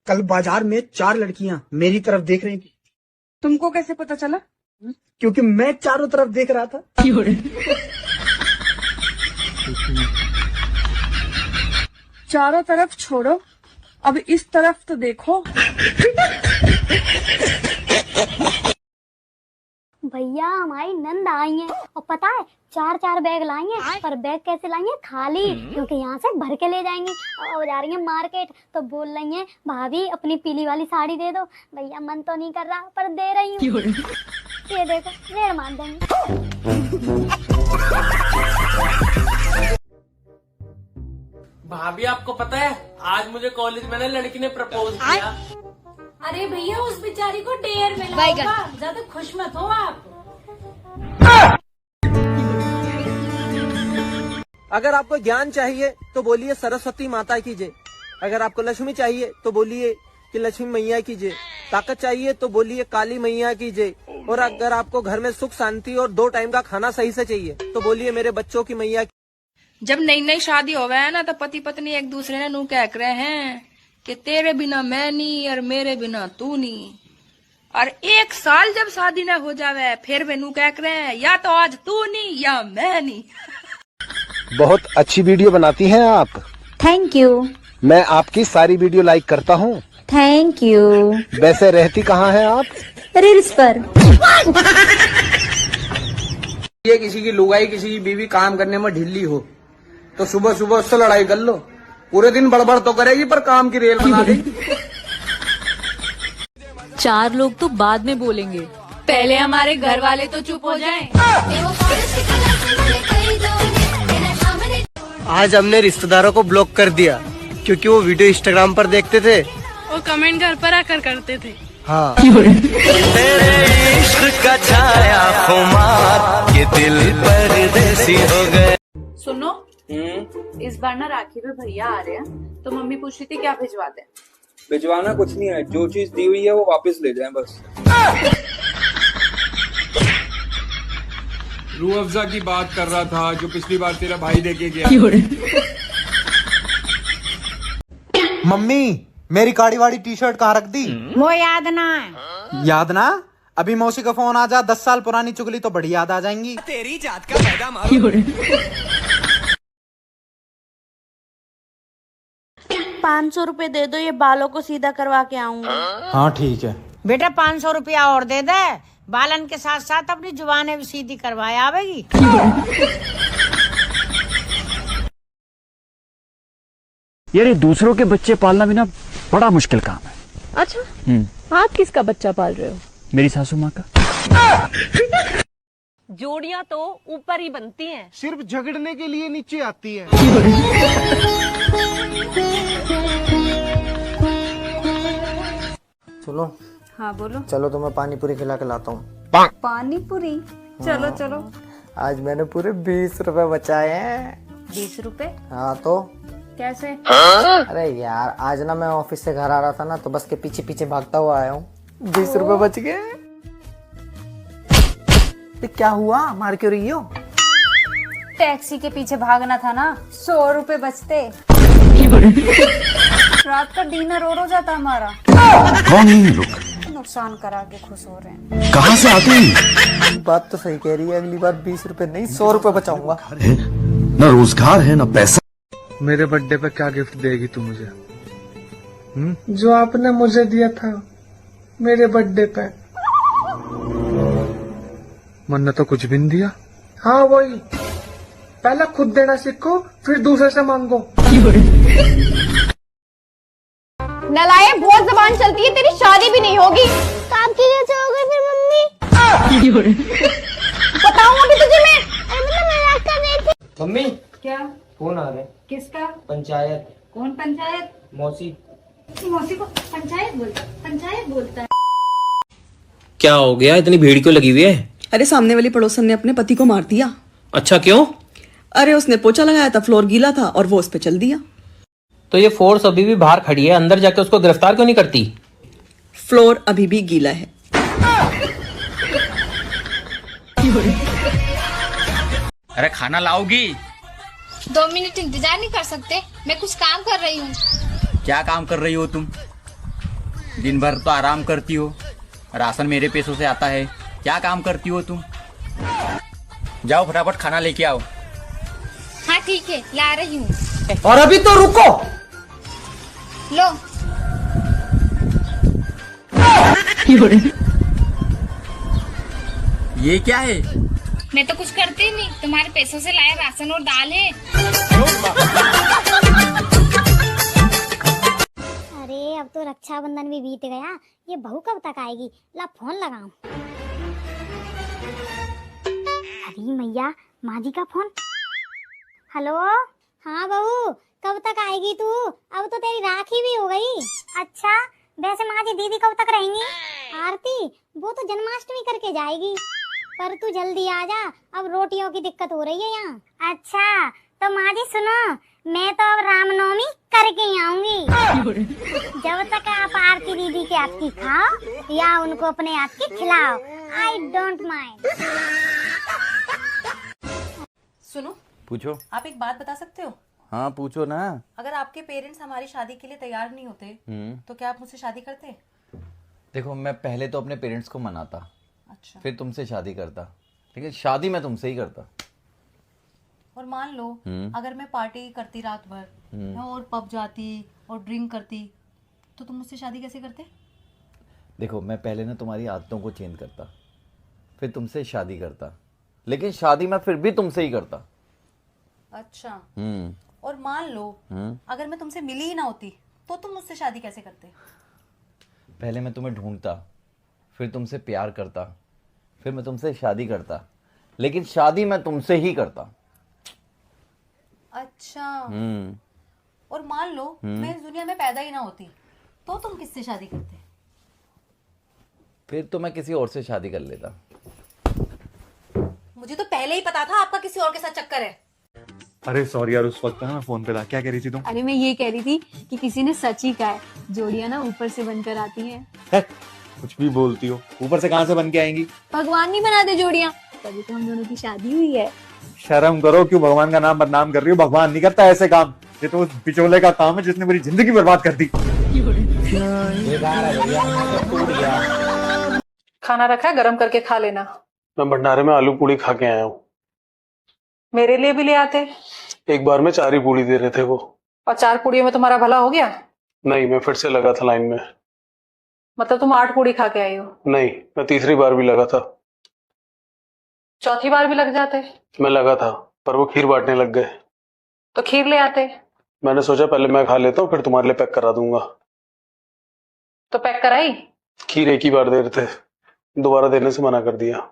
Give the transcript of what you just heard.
कल बाजार में 4 लड़कियां मेरी तरफ देख रही थी। तुमको कैसे पता चला? क्योंकि मैं चारों तरफ देख रहा था। चारों तरफ छोड़ो, अब इस तरफ तो देखो। भैया हमारी नंद आई है और पता है 4-4 बैग लाई हैं, पर बैग कैसे लाई हैं? खाली, क्योंकि यहाँ से भर के ले जाएंगी और जा रही है मार्केट। तो बोल रही हैं भाभी अपनी पीली वाली साड़ी दे दो। भैया मन तो नहीं कर रहा पर दे रही हूँ। ये देखो रेड़ मार देंगे। भाभी आपको पता है आज मुझे कॉलेज में ना लड़की ने प्रपोज किया। अरे भैया उस बेचारी को डेयर मिला होगा, ज्यादा खुश मत हो आप। अगर आपको ज्ञान चाहिए तो बोलिए सरस्वती माता की जय। अगर आपको लक्ष्मी चाहिए तो बोलिए कि लक्ष्मी मैया की जय। ताकत चाहिए तो बोलिए काली मैया की जय। और अगर आपको घर में सुख शांति और 2 टाइम का खाना सही से चाहिए तो बोलिए मेरे बच्चों की मैया की। जब नई नई शादी हो गया है ना तो पति पत्नी एक दूसरे ने नू कह रहे हैं कि तेरे बिना मैं नहीं और मेरे बिना तू नहीं। और 1 साल जब शादी न हो जावे फिर वे नू कह रहे हैं या तो आज तू नहीं या मैं नहीं। बहुत अच्छी वीडियो बनाती हैं आप। Thank you. मैं आपकी सारी वीडियो लाइक करता हूँ। Thank you. वैसे रहती कहाँ हैं आप? रील्स पर। ये किसी की लुगाई किसी की बीवी काम करने में ढिल्ली हो तो सुबह सुबह उससे लड़ाई कर लो। पूरे दिन बड़बड़ तो करेगी पर काम की रेल बना देगी। 4 लोग तो बाद में बोलेंगे, पहले हमारे घर वाले तो चुप हो जाएं। आज हमने रिश्तेदारों को ब्लॉक कर दिया क्योंकि वो वीडियो इंस्टाग्राम पर देखते थे वो कमेंट घर पर आकर करते थे। हाँ। तेरे इश्क का छाया खुमार ये दिल परदेसी हो गए। सुनो, इस बार ना राखी पे भैया आ रहे हैं तो मम्मी पूछ रही थी क्या भिजवा दें। भिजवाना कुछ नहीं है, जो चीज दी हुई है वो वापस ले जाएं बस। रूह अफ़ज़ा की बात कर रहा था जो पिछली बार तेरा भाई देके गया। मम्मी मेरी काड़ी वाड़ी टी-शर्ट कहाँ रख दी? वो याद ना है। याद ना? अभी मौसी का फोन आ जा 10 साल पुरानी चुगली तो बड़ी याद आ जाएंगी। तेरी जात का फायदा मारो। 500 रुपए दे दो, ये बालों को सीधा करवा के आऊंगा। हाँ ठीक है बेटा 500 रुपया और दे दे, बालन के साथ साथ अपनी जुबानें भी सीधी करवाए आवेगी। यार ये दूसरों के बच्चे पालना भी ना बड़ा मुश्किल काम है। अच्छा, आप किसका बच्चा पाल रहे हो? मेरी सासू माँ का। जोड़ियां तो ऊपर ही बनती हैं, सिर्फ झगड़ने के लिए नीचे आती है। सुनो। हाँ बोलो। चलो तो मैं पानी पूरी खिला के लाता हूँ। पानी पूरी? चलो चलो। आज मैंने पूरे 20 रुपए बचाए हैं। 20 रुपए? हाँ तो कैसे? अरे यार आज ना मैं ऑफिस से घर आ रहा था ना तो बस के पीछे पीछे भागता हुआ आया हूँ। 20 रुपए बच गए। क्या हुआ, मार क्यों रही हो? टैक्सी के पीछे भागना था ना, 100 रुपए बचते। रात का डिनर और हो जाता हमारा। कौन है ये लोग? नुकसान करा के खुश हो रहे हैं। कहाँ से आते हैं? बात तो सही कह रही है, अगली बार 20 रुपए नहीं 100 रुपए बचाऊंगा। न रोजगार है न पैसा। मेरे बर्थडे पे क्या गिफ्ट देगी तू मुझे? जो आपने मुझे दिया था मेरे बर्थडे पे। मन तो कुछ भी नहीं दिया। हाँ वही, पहले खुद देना सीखो फिर दूसरे से मांगो। नलायक, बहुत जबान चलती है, तेरी शादी भी नहीं होगी। तो आपकी कैसे हो गई फिर मम्मी? बताऊं अभी तुझे मैं। मतलब मजाक कर रही थी। मम्मी क्या? फोन आ रहे। किसका? पंचायत। कौन पंचायत? मौसी। मौसी को पंचायत बोलता है। क्या हो गया, इतनी भीड़ क्यों लगी हुई है? अरे सामने वाली पड़ोसन ने अपने पति को मार दिया। अच्छा क्यों? अरे उसने पोछा लगाया था, फ्लोर गीला था और वो उस पे चल दिया। तो ये फोर्स अभी भी बाहर खड़ी है, अंदर जाके उसको गिरफ्तार क्यों नहीं करती? फ्लोर अभी भी गीला है। अरे खाना लाओगी? 2 मिनट इंतजार नहीं कर सकते? मैं कुछ काम कर रही हूँ। क्या काम कर रही हो तुम? दिन भर तो आराम करती हो, राशन मेरे पैसों से आता है, क्या काम करती हो तुम? जाओ फटाफट खाना लेके आओ। हाँ ठीक है, ला रही हूँ। और अभी तो रुको। लो। ये क्या है? मैं तो कुछ करती नहीं, तुम्हारे पैसों से लाया राशन और दाल है। अरे अब तो रक्षाबंधन भी बीत गया, ये बहू कब तक आएगी? ला फोन लगाऊं। अरे मैया, माँ जी का फोन। हेलो, हाँ बहू, कब तक आएगी तू? अब तो तेरी राखी भी हो गई। अच्छा, वैसे माँ जी दीदी कब तक रहेंगी? आरती वो तो जन्माष्टमी करके जाएगी, पर तू जल्दी आ जा, अब रोटियों की दिक्कत हो रही है यहाँ। अच्छा तो माँ जी सुनो, मैं तो अब रामनवमी करके ही आऊंगी। जब तक आप आरती दीदी के हाथ की खाओ या उनको अपने हाथ की खिलाओ, आई डोंट माइंड। सुनो, पूछो। आप एक बात बता सकते हो? हाँ पूछो ना। अगर आपके पेरेंट्स हमारी शादी के लिए तैयार नहीं होते तो क्या आप मुझसे शादी करते? देखो, मैं पहले तो अपने पेरेंट्स को मनाता, अच्छा, फिर तुमसे शादी करता, लेकिन शादी मैं तुमसे ही करता। और मान लो अगर मैं पार्टी करती रात भर और पब जाती और ड्रिंक करती, तो तुम मुझसे शादी कैसे करते? देखो, मैं पहले ना तुम्हारी आदतों को चेंज करता, फिर तुमसे शादी करता, लेकिन शादी मैं फिर भी तुमसे ही करता। अच्छा, और मान लो अगर मैं तुमसे मिली ही ना होती, तो तुम मुझसे शादी कैसे करते? पहले मैं तुम्हें ढूंढता, फिर तुमसे प्यार करता, फिर मैं तुमसे शादी करता, लेकिन शादी मैं तुमसे ही करता। अच्छा, और मान लो मैं इस दुनिया में पैदा ही ना होती, तो तुम किससे शादी करते? फिर तो मैं किसी और से शादी कर लेता। मुझे तो पहले ही पता था आपका किसी और के साथ चक्कर है। अरे सॉरी यार, उस वक्त ना मैं फोन पे था। क्या कह रही थी तुम? अरे मैं ये कह रही थी कि किसी ने सच ही कहा है, जोड़ियां ना ऊपर से बनकर आती हैं। कुछ भी बोलती हो, ऊपर से कहाँ से बन के आएंगी? भगवान नहीं बनाते जोड़ियां, तभी तो हम दोनों की शादी हुई है। शर्म करो, क्यों भगवान का नाम बदनाम कर रही हो? भगवान नहीं करता ऐसे काम, ये तो उस बिचौले का काम है जिसने मेरी जिंदगी बर्बाद कर दी। खाना रखा है, गरम करके खा लेना। मैं भंडारे में आलू पूड़ी खा के आया हूँ। मेरे लिए भी ले आते। एक बार में 4 ही पूड़ी दे रहे थे वो। और 4 पूड़ियों में तुम्हारा भला हो गया? नहीं, मैं फिर से लगा था लाइन में। मतलब तुम 8 पूड़ी खा के आई हो? नहीं, मैं तीसरी बार भी लगा था। चौथी बार भी लग जाते? मैं लगा था, पर वो खीर बांटने लग गए। तो खीर ले आते। मैंने सोचा पहले मैं खा लेता हूँ, फिर तुम्हारे लिए पैक करा दूंगा। तो पैक कराई? खीर एक ही बार दे रहे थे, दोबारा देने से मना कर दिया।